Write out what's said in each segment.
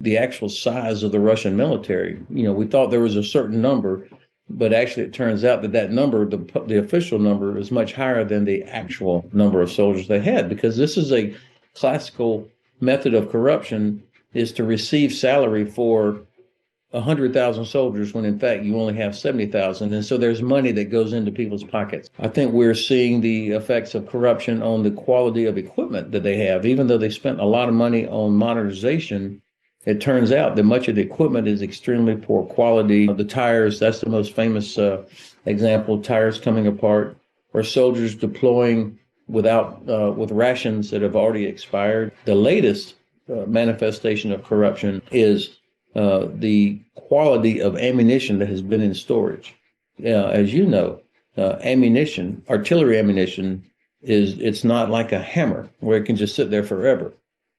the actual size of the Russian military. We thought there was a certain number, but actually it turns out that number, the official number, is much higher than the actual number of soldiers they had, because this is a classical method of corruption, is to receive salary for 100,000 soldiers when in fact you only have 70,000. And so there's money that goes into people's pockets. I think we're seeing the effects of corruption on the quality of equipment that they have. Even though they spent a lot of money on modernization, it turns out that much of the equipment is extremely poor quality. The tires, that's the most famous example, tires coming apart, or soldiers deploying with rations that have already expired. The latest manifestation of corruption is the quality of ammunition that has been in storage. As you know, ammunition, artillery ammunition, it's not like a hammer where it can just sit there forever.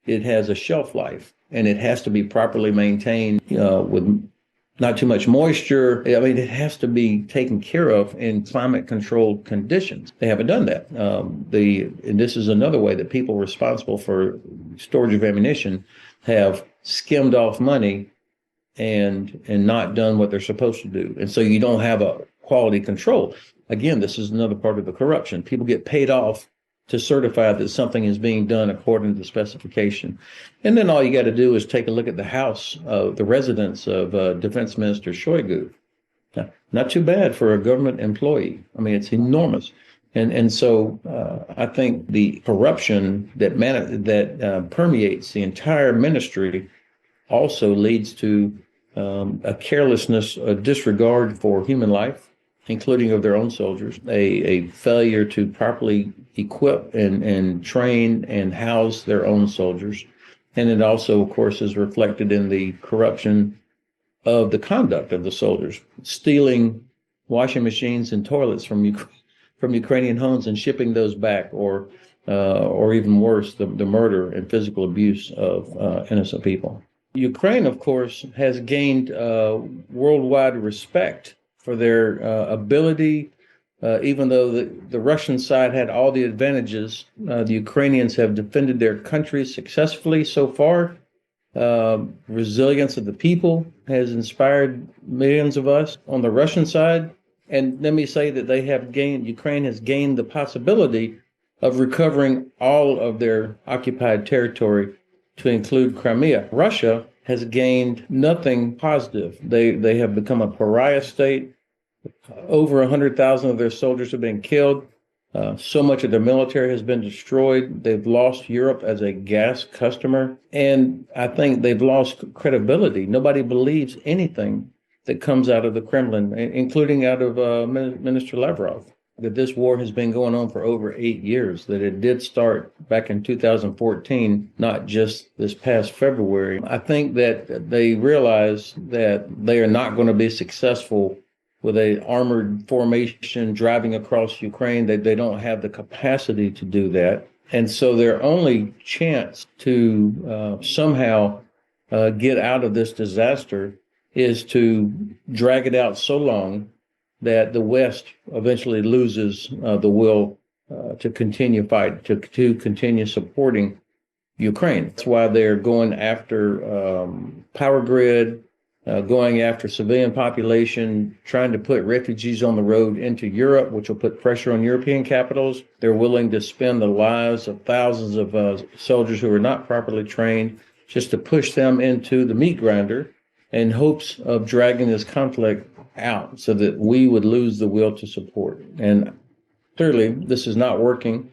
It has a shelf life, and it has to be properly maintained with not too much moisture. I mean, it has to be taken care of in climate-controlled conditions. They haven't done that. And this is another way that people responsible for storage of ammunition have skimmed off money and not done what they're supposed to do. And so you don't have a quality control. Again, this is another part of the corruption. People get paid off to certify that something is being done according to the specification. And then all you got to do is take a look at the house, the residence of Defense Minister Shoigu. Not too bad for a government employee. I mean, it's enormous. And so I think the corruption that permeates the entire ministry also leads to a carelessness, a disregard for human life, including of their own soldiers, a failure to properly equip and train and house their own soldiers. And it also, of course, is reflected in the corruption of the conduct of the soldiers, stealing washing machines and toilets from Ukrainian homes and shipping those back, or even worse, the murder and physical abuse of innocent people. Ukraine, of course, has gained worldwide respect for their ability, even though the Russian side had all the advantages. The Ukrainians have defended their country successfully so far. Resilience of the people has inspired millions of us on the Russian side. And let me say that Ukraine has gained the possibility of recovering all of their occupied territory, to include Crimea. Russia has gained nothing positive. They have become a pariah state. Over 100,000 of their soldiers have been killed. So much of their military has been destroyed. They've lost Europe as a gas customer. And I think they've lost credibility. Nobody believes anything that comes out of the Kremlin, including out of Minister Lavrov, that this war has been going on for over 8 years, that it did start back in 2014, not just this past February. I think that they realize that they are not going to be successful with an armored formation driving across Ukraine. They don't have the capacity to do that. And so their only chance to somehow get out of this disaster is to drag it out so long that the West eventually loses the will to continue fight, to continue supporting Ukraine. That's why they're going after power grid, going after civilian population, trying to put refugees on the road into Europe, which will put pressure on European capitals. They're willing to spend the lives of thousands of soldiers who are not properly trained just to push them into the meat grinder in hopes of dragging this conflict out so that we would lose the will to support. And clearly, this is not working.